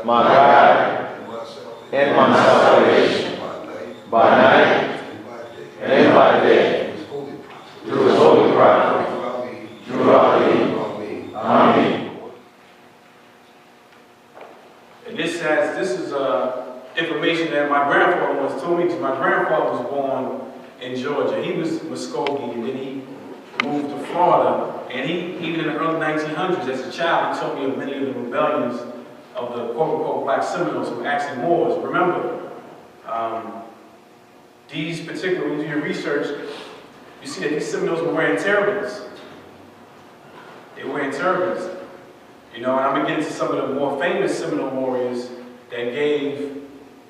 my guide, and my salvation, by night and by day, through his holy prophet, throughout me. Amen. And this is information that my grandfather once told me, because my grandfather was born in Georgia. He was Muskogee, and then he moved to Florida. And even in the early 1900s, as a child, he told me of many of the rebellions of the quote-unquote black Seminoles who were actually Moors. Remember, these particular, when you do your research, you see that these Seminoles were wearing turbans. They were wearing turbans. You know, and I'm going to get into some of the more famous Seminole warriors that gave,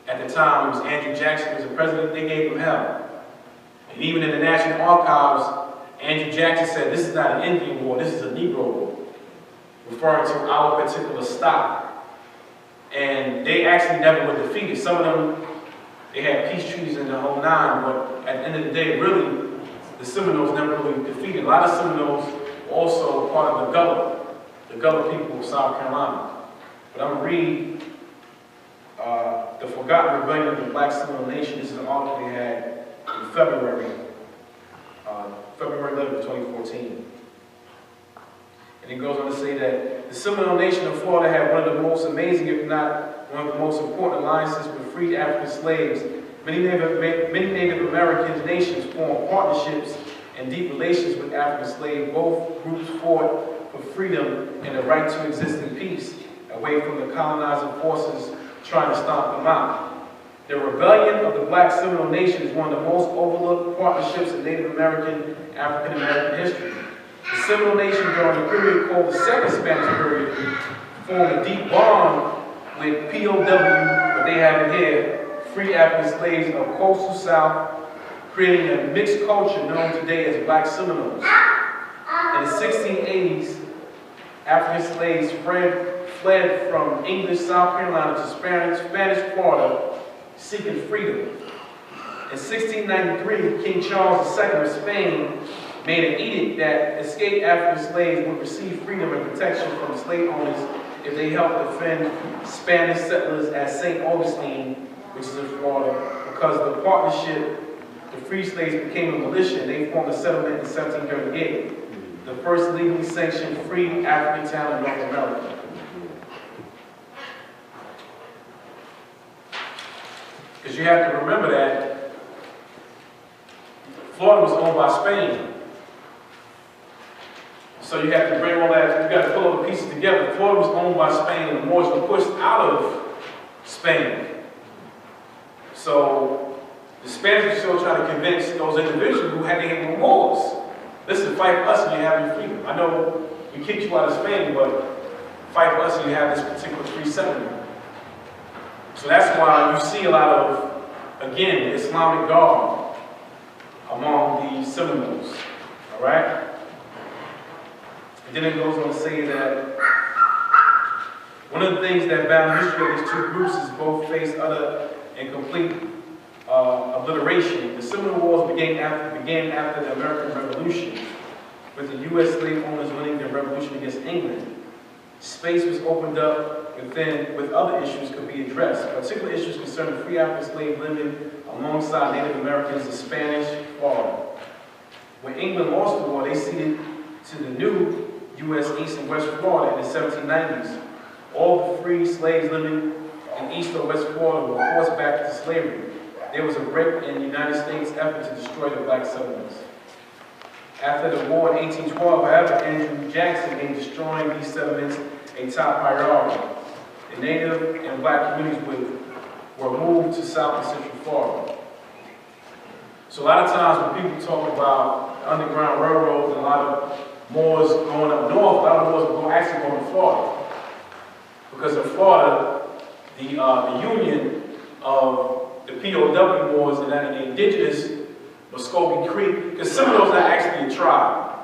at the time, it was Andrew Jackson was the president, they gave him hell. And even in the National Archives, Andrew Jackson said, this is not an Indian war, this is a Negro war, referring to our particular stock. And they actually never were defeated. Some of them, they had peace treaties in the whole nine, but at the end of the day, really, the Seminoles never really defeated. A lot of Seminoles were also part of the Gullah people of South Carolina. But I'm going to read The Forgotten Rebellion of the Black Seminole Nation. This is an article they had in February 11, 2014. And it goes on to say that the Seminole Nation of Florida had one of the most amazing, if not one of the most important alliances with freed African slaves. Many Native American nations formed partnerships and deep relations with African slaves. Both groups fought for freedom and the right to exist in peace, away from the colonizing forces trying to stomp them out. The rebellion of the Black Seminole Nation is one of the most overlooked partnerships in Native American, African American history. The Seminole Nation during the period called the Second Spanish period formed a deep bond with POW, what they have in here, free African slaves of coastal South, creating a mixed culture known today as Black Seminoles. In the 1680s, African slaves fled from English South Carolina to Spanish Florida, seeking freedom. In 1693, King Charles II of Spain made an edict that escaped African slaves would receive freedom and protection from slave owners if they helped defend Spanish settlers at St. Augustine, which is in Florida. Because of the partnership, the free slaves became a militia and they formed a settlement in 1738, the first legally sanctioned free African town in North America. Because you have to remember that Florida was owned by Spain. So you have to bring all that, you got to pull all the pieces together. Florida was owned by Spain and the Moors were pushed out of Spain. So the Spanish were still trying to convince those individuals who had to hate the Moors. Listen, fight for us and you have your freedom. I know we kicked you out of Spain, but fight for us and you have this particular free settlement. So that's why you see a lot of, again, Islamic garb among the Seminoles, all right? And then it goes on to say that one of the things that bound the history of these two groups is both face utter and complete obliteration. The Seminole Wars began after the American Revolution, with the U.S. slave owners winning the revolution against England. Space was opened up within, with other issues could be addressed. Particular issues concerning free African slave living alongside Native Americans in Spanish Florida. When England lost the war, they ceded to the new U.S. East and West Florida in the 1790s. All the free slaves living in East or West Florida were forced back into slavery. There was a break in the United States' effort to destroy the black settlers. After the war in 1812, however, Andrew Jackson made destroying these settlements a top priority. The Native and black communities were moved to South and Central Florida. So a lot of times when people talk about the Underground Railroad and a lot of Moors going up north, a lot of Moors were actually going to Florida. Because in Florida, the union of the POW Moors and the Indigenous Muskogee Creek, because Seminole is not actually a tribe,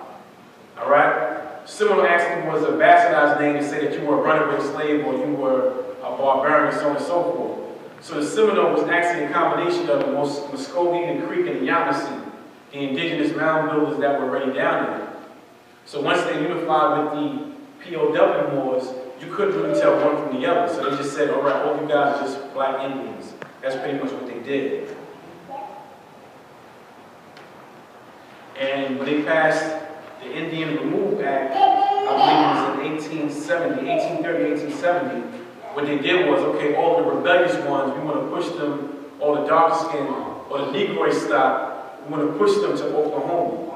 all right? Seminole actually was a bastardized name to say that you were a runaway slave or you were a barbarian, so on and so forth. So the Seminole was actually a combination of the Muskogee and Creek and the Yamasee, the indigenous mound builders that were already down there. So once they unified with the POW Moors, you couldn't really tell one from the other. So they just said, all right, all you guys are just black Indians. That's pretty much what they did. And when they passed the Indian Remove Act, I believe it was in 1870, what they did was, okay, all the rebellious ones, we want to push them, all the dark skin, or the Negroid stock, we want to push them to Oklahoma.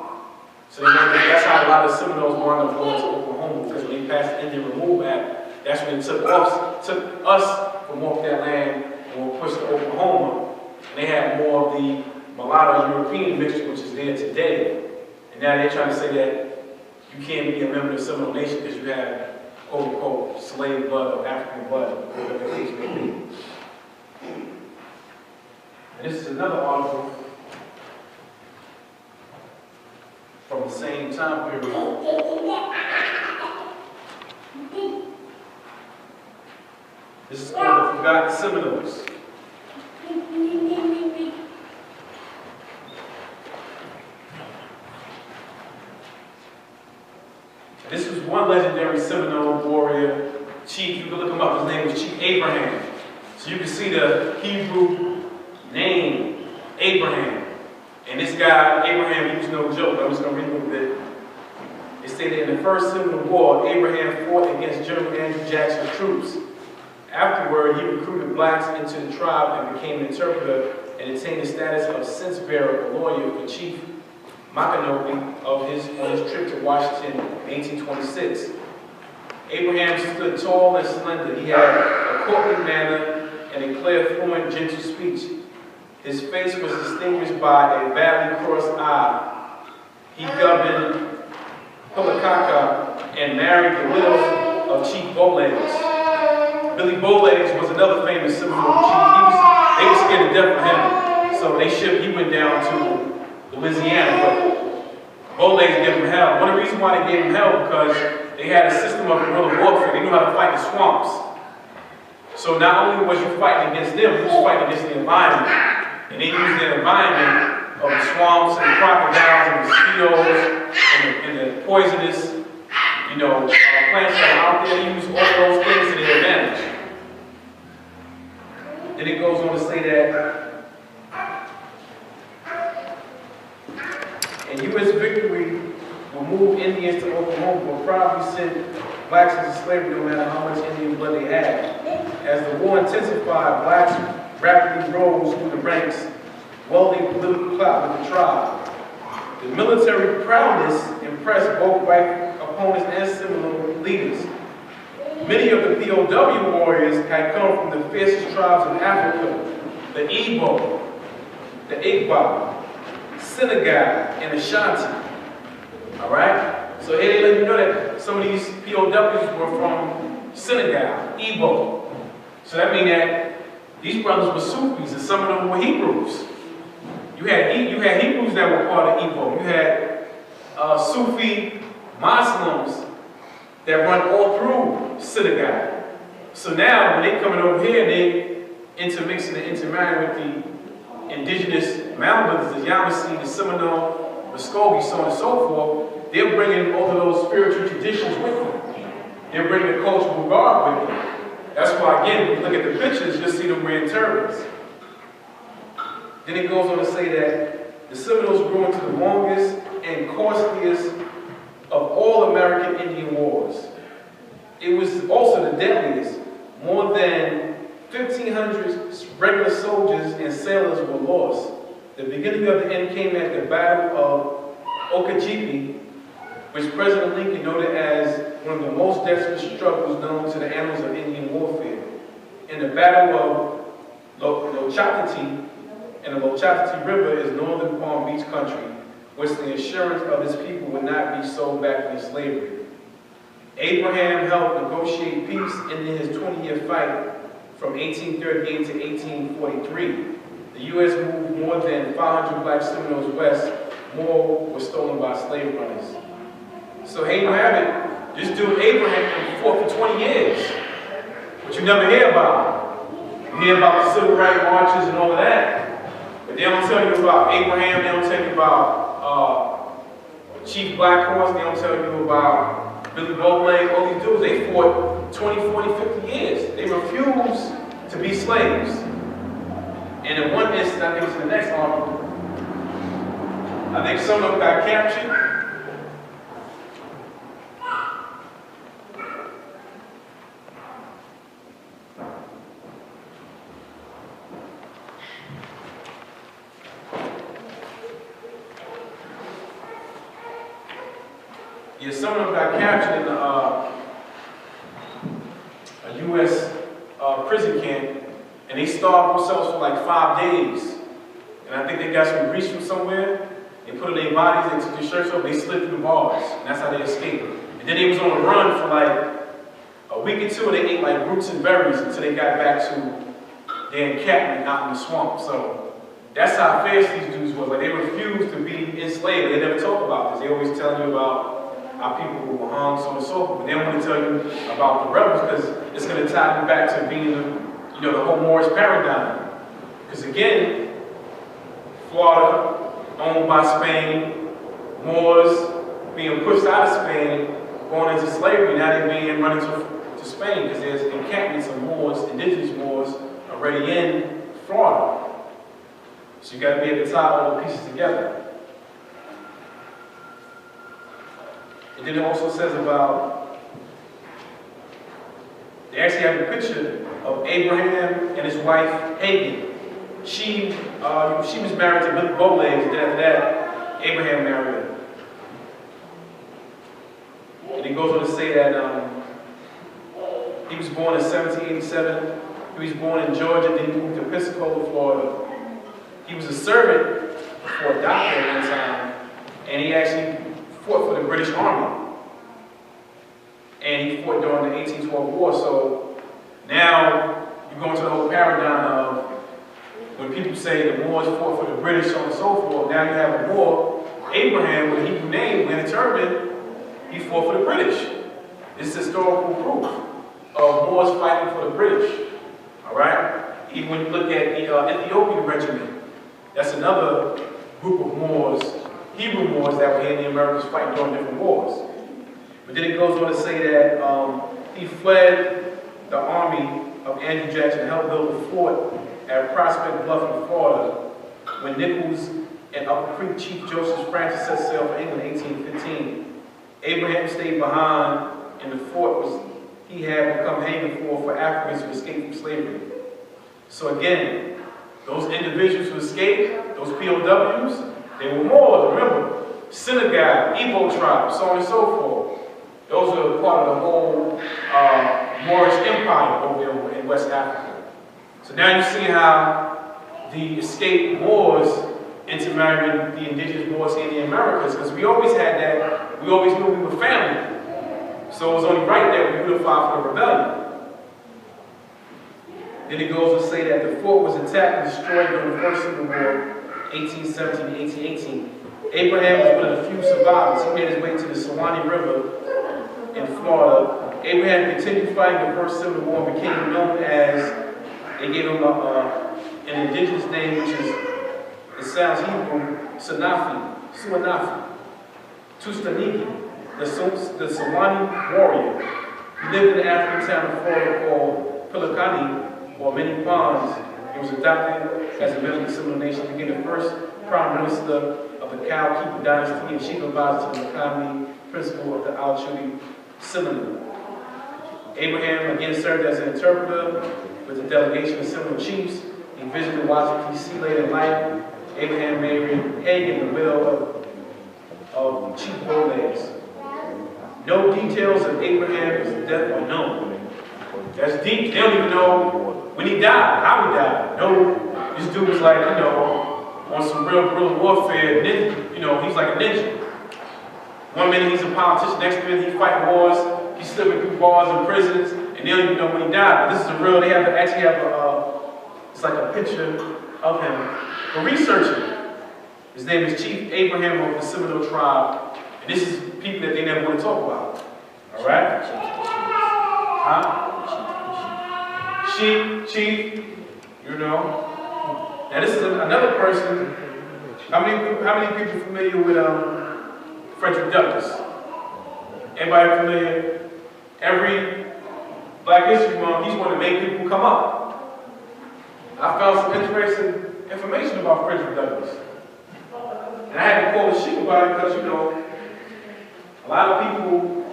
So that's how a lot of Seminoles wound up going to Oklahoma, because when they passed the Indian Remove Act, that's when they took us from off that land and were pushed to Oklahoma. And they had more of the mulatto European mixture, which is there today. And now they're trying to say that you can't be a member of the Seminole Nation because you have, quote unquote, slave blood or African blood, whatever the case may be. And this is another article from the same time period. This is called The Forgotten Seminoles. This was one legendary Seminole warrior, chief. You can look him up. His name was Chief Abraham. So you can see the Hebrew name, Abraham. And this guy, Abraham, he was no joke. I'm just going to read a little bit. It stated, in the First Seminole War, Abraham fought against General Andrew Jackson's troops. Afterward, he recruited blacks into the tribe and became an interpreter and attained the status of cense-bearer, a lawyer for Chief Makanobi on his trip to Washington in 1826. Abraham stood tall and slender. He had a courtly manner and a clear, fluent, gentle speech. His face was distinguished by a badly crossed eye. He governed Pulakaka and married the widow of Chief Bowlegs. Billy Bowlegs was another famous Seminole chief. They were scared to death of him, so he went down to Louisiana. But Bowlegs gave him hell. One of the reasons why they gave him hell because they had a system of guerrilla warfare. They knew how to fight in swamps. So not only was you fighting against them, you was fighting against the environment. And they used the environment of the swamps and the crocodiles and the mosquitoes and the poisonous, plants that are out there. They used all those things to their advantage. Then it goes on to say that a U.S. victory will move Indians to Oklahoma, will probably send blacks into slavery no matter how much Indian blood they had. As the war intensified, blacks rapidly rose through the ranks, welding political clout with the tribe. The military prowess impressed both white opponents and Seminole leaders. Many of the POW warriors had come from the fiercest tribes of Africa, the Igbo, the Igbo, Senegal, and Ashanti. All right? So here they let you know that some of these POWs were from Senegal, Igbo. So that means that these brothers were Sufis, and some of them were Hebrews. You had Hebrews that were part of Igbo. You had Sufi Muslims that run all through Senegal. So now, when they're coming over here, they intermixing and intermarrying with the indigenous Malbas, the Yamasee, the Seminole, Muskogee, so on and so forth. They're bringing all of those spiritual traditions with them. They're bringing the cultural garb with them. That's why, again, when you look at the pictures, you'll see them wearing turbans. Then it goes on to say that the Seminoles grew into the longest and costliest of all American Indian wars. It was also the deadliest. More than 1,500 regular soldiers and sailors were lost. The beginning of the end came at the Battle of Okeechobee, which President Lincoln noted as one of the most desperate struggles known to the annals of Indian warfare. In the Battle of Lochapatee, and the Lochapatee River is northern Palm Beach country, which the assurance of his people would not be sold back into slavery. Abraham helped negotiate peace in his 20-year fight from 1838 to 1843. The U.S. moved more than 500 black Seminoles west. More were stolen by slave runners. So here you have it. This dude Abraham fought for 20 years. But you never hear about him. You hear about the civil rights marches and all of that. But they don't tell you about Abraham. They don't tell you about Chief Black Horse. They don't tell you about Billy Bowleg, all these dudes, they fought 20, 40, 50 years. They refused to be slaves. And in one instance, I think it was in the next article, I think some of them got captured. Yeah, some of them got captured in a U.S. Prison camp, and they starved themselves for like 5 days. And I think they got some grease from somewhere. They put it in their bodies, they took their shirts off, they slid through the bars, and that's how they escaped. And then they was on the run for like a week or two, and they ate like roots and berries until they got back to their encampment out in the swamp. So that's how fierce these dudes was. Like, they refused to be enslaved. They never talk about this. They always tell you about how people were hung, so on and so forth. But they don't want to tell you about the rebels because it's going to tie them back to being, the whole Moorish paradigm. Because again, Florida, owned by Spain, Moors being pushed out of Spain, going into slavery. Now they're being run to Spain because there's encampments of Moors, indigenous Moors, already in Florida. So you got to be able to tie all the pieces together. And then it also says about, they actually have a picture of Abraham and his wife, Hagar. She was married to Billy Bowleg, and then after that, Abraham married her. And he goes on to say that he was born in 1787. He was born in Georgia, then he moved to Pensacola, Florida. He was a servant for a doctor at one time, and he actually fought for the British Army. And he fought during the 1812 war. So now you go into the whole paradigm of when people say the Moors fought for the British, so on and so forth. Now you have a war. Abraham, with a Hebrew name, with a turban, he fought for the British. This is historical proof of Moors fighting for the British. All right? Even when you look at the Ethiopian regiment, that's another group of Moors, Hebrew Moors that were here in the Americas fighting during different wars. But then it goes on to say that he fled the army of Andrew Jackson and helped build a fort at Prospect Bluff in Florida when Nichols and Upper Creek Chief Joseph Francis set sail for England in 1815. Abraham stayed behind in the fort he had become haven for Africans who escaped from slavery. So again, those individuals who escaped, those POWs, they were Moors, remember, Senegal, Igbo tribes, so on and so forth. Those are part of the whole Moorish Empire over there in West Africa. So now you see how the escaped Moors intermarried the indigenous Moors in the Americas, because we always had that, we always knew we were family. So it was only right that we unified for the rebellion. Then it goes to say that the fort was attacked and destroyed during the First Civil War, 1817 to 1818. Abraham was one of the few survivors. He made his way to the Suwannee River in Florida. Abraham continued fighting the First Civil War and became known as, they gave him an indigenous name, which is, it sounds Hebrew, Suwanafi, Tustaniki, the Suwannee warrior. He lived in the African town of Florida called Pilakani, or Many Ponds. He was adopted as a member of the Seminole Nation, became the first prime minister of the Cow Keeper dynasty and chief advisor to the economy principal of the Al-Chudi Seminole. Abraham again served as an interpreter with the delegation of Seminole chiefs. He visited Washington, D.C. later in life. Abraham married Hagan, the widow of Chief Bolegs. No details of Abraham's death are known. That's deep. They don't even know when he died, how he died. No, this dude was like, on some real guerrilla warfare. He's like a ninja. One minute he's a politician, next minute he's fighting wars, he's slipping through bars and prisons, and they don't even know when he died. But this is a real, they have to actually have it's like a picture of him for researching. His name is Chief Abraham of the Seminole tribe, and this is people that they never want to talk about. All right? Huh? Chief, Now this is another person. How many people familiar with Frederick Douglass? Everybody familiar? Every Black History Month, he's wanting to make people come up. I found some interesting information about Frederick Douglass. And I had to call the sheep about it because, you know, a lot of people,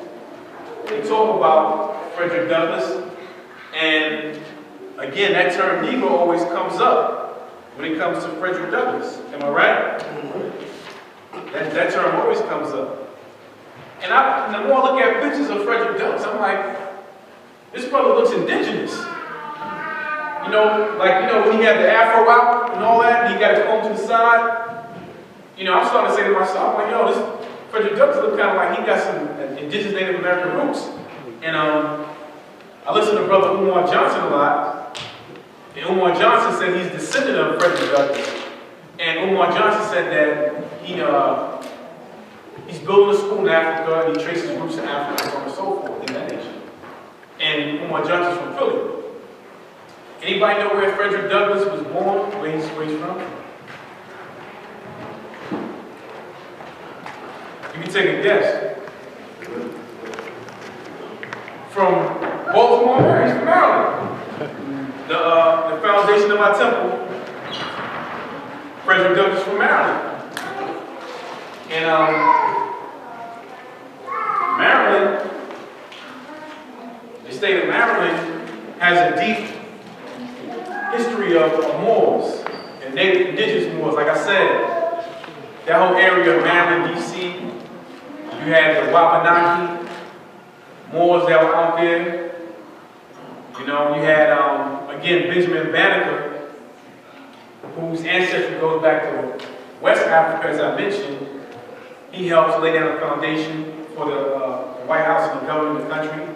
they talk about Frederick Douglass, and again, that term Negro always comes up when it comes to Frederick Douglass. Am I right? That term always comes up. And the more I look at pictures of Frederick Douglass, I'm like, this brother looks indigenous. You know, like, you know, when he had the afro out and all that, and he got it comb to the side, you know, I'm starting to say to myself, like, yo, this Frederick Douglass looks kind of like he got some indigenous Native American roots. And I listen to Brother Umar Johnson a lot, and Umar Johnson said he's descendant of Frederick Douglass. And Umar Johnson said that he's building a school in Africa, and he traces roots in Africa, and so on and so forth, in that nation. And Umar Johnson's from Philly. Anybody know where Frederick Douglass was born, where he's from? You can take a guess. From Baltimore, Maryland. He's from Maryland. The foundation of our temple, Frederick Douglass from Maryland. And Maryland, the state of Maryland has a deep history of Moors and Native Indigenous Moors. Like I said, that whole area of Maryland, D.C., you had the Wabanaki Moors that were out there. You know, you had, again, Benjamin Banneker, whose ancestry goes back to West Africa, as I mentioned. He helps lay down a foundation for the White House and the government of the country.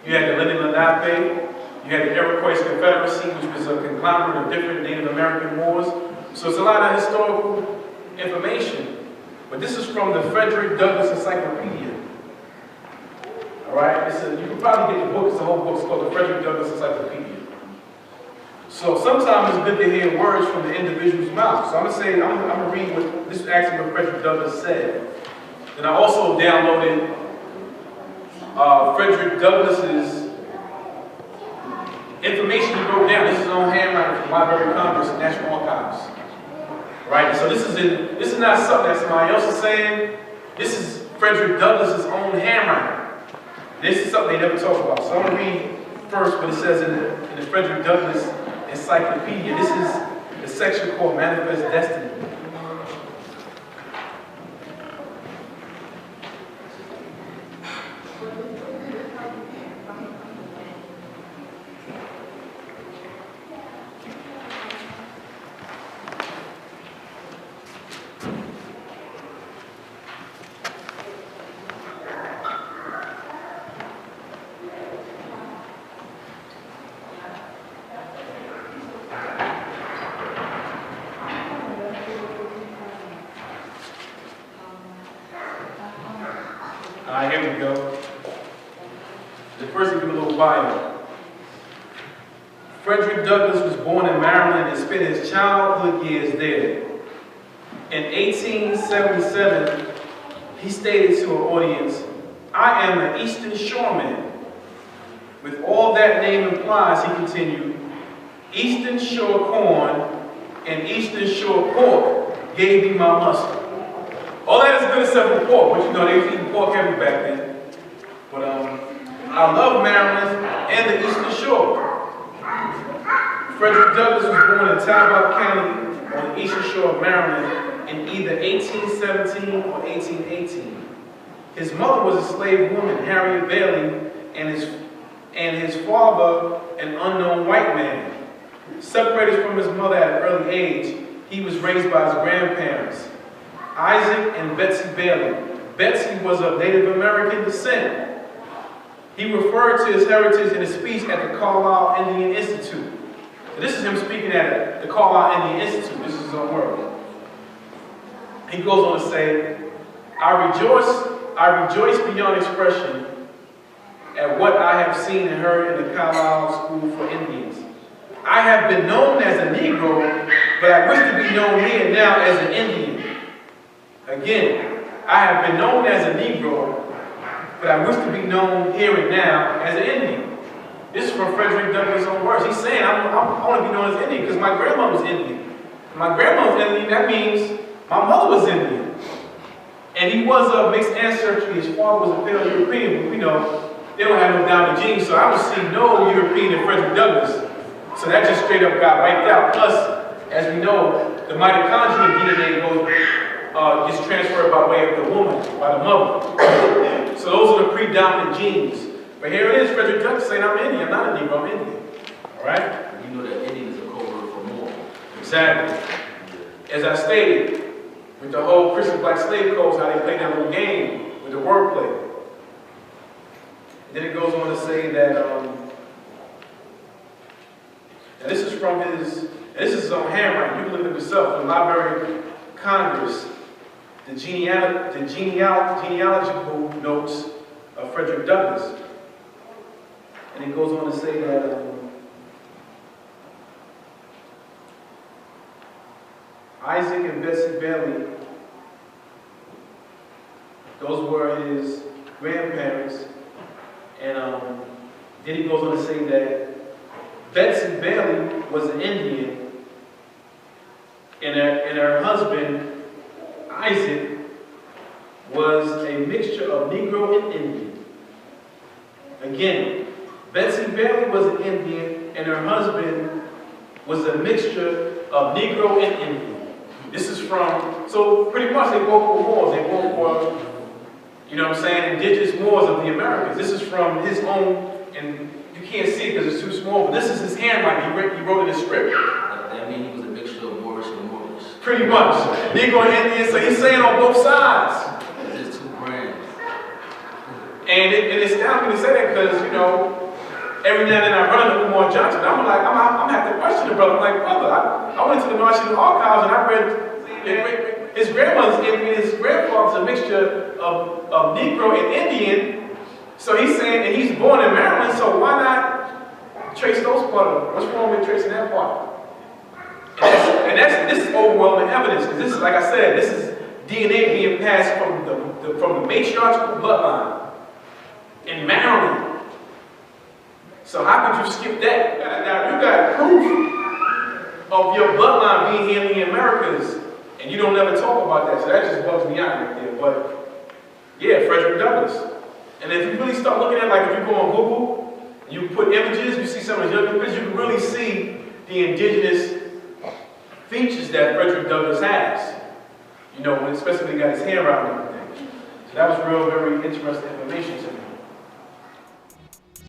You had the Lenni Lenape. You had the Iroquois Confederacy, which was a conglomerate of different Native American Moors. So it's a lot of historical information. But this is from the Frederick Douglass Encyclopedia. All right? You can probably get the book. It's a whole book. It's called the Frederick Douglass Encyclopedia. So sometimes it's good to hear words from the individual's mouth. So I'm going to read what this is actually what Frederick Douglass said. And I also downloaded Frederick Douglass's information he wrote down. This is on handwriting from Library of Congress and National Archives. Right? So this is not something that somebody else is saying. This is Frederick Douglass's own handwriting. This is something they never talk about. So I'm going to read first what it says in the Frederick Douglass Encyclopedia. This is the section called Manifest Destiny. Here we go. The first thing, give a little bio. Frederick Douglass was born in Maryland and spent his childhood years there. In 1877, he stated to an audience, "I am an Eastern Shoreman." With all that name implies, he continued, "Eastern Shore corn and Eastern Shore pork gave me my muscle." All that is good except for pork, but you know they was eating pork heavy back then. But I love Maryland and the Eastern Shore. Frederick Douglass was born in Talbot County on the Eastern Shore of Maryland in either 1817 or 1818. His mother was a slave woman, Harriet Bailey, and his father, an unknown white man. Separated from his mother at an early age, he was raised by his grandparents, Isaac and Betsy Bailey. Betsy was of Native American descent. He referred to his heritage in a speech at the Carlisle Indian Institute. So this is him speaking at the Carlisle Indian Institute. This is his own word. He goes on to say, I rejoice beyond expression at what I have seen and heard in the Carlisle School for Indians. I have been known as a Negro, but I wish to be known here now as an Indian. Again, I have been known as a Negro, but I wish to be known here and now as an Indian. This is from Frederick Douglass' own words. He's saying, I want to be known as Indian because my grandma was Indian. My grandma was Indian, that means my mother was Indian. And he was of mixed ancestry. His father was a pale European, but we know they don't have no dominant genes, so I don't see no European in Frederick Douglass. So that just straight up got wiped out. Plus, as we know, the mitochondrial DNA gets transferred by way of the woman, by the mother. So those are the predominant genes. But here it is, Frederick Douglass saying, I'm Indian. I'm not a Negro, I'm Indian. All right? You know that Indian is a code word for Moor. Exactly. As I stated, with the whole Christian black slave codes, how they play that little game with the wordplay. Then it goes on to say that, and this is from his, and this is his own handwriting, you can look it up yourself, from the Library of Congress, the genealogical notes of Frederick Douglass. And it goes on to say that Isaac and Betsy Bailey, those were his grandparents. And then he goes on to say that Betsy Bailey was an Indian, and her husband, Isaac, was a mixture of Negro and Indian. Again, Betsy Bailey was an Indian, and her husband was a mixture of Negro and Indian. This is from, so pretty much they both were Moors. They both were, you know what I'm saying, indigenous Moors of the Americas. This is from his own, and you can't see it because it's too small, but this is his handwriting. He wrote in his script. That means he was a mixture of Moorish and Moors. Pretty much. Negro and Indian, so he's saying on both sides. There's two brands. And it's down me to say that because, you know, every now and then I run into Umar Johnson. I'm like, I'm have to question the brother. I'm like, brother, I went to the National Archives and I read his grandmother's Indian, his grandfather's a mixture of Negro and Indian. So he's saying, and he's born in Maryland, so why not trace those part of it? What's wrong with tracing that part? And this is overwhelming evidence, because this is, like I said, this is DNA being passed from the matriarchal bloodline in Maryland. So how could you skip that? Now you got proof of your bloodline being here in the Americas, and you don't ever talk about that. So that just bugs me out right there. But yeah, Frederick Douglass. And if you really start looking at, like if you go on Google, you put images, you see some of his other images, you can really see the indigenous features that Frederick Douglass has. You know, especially when he got his hair out and everything. So that was real, very interesting information to me.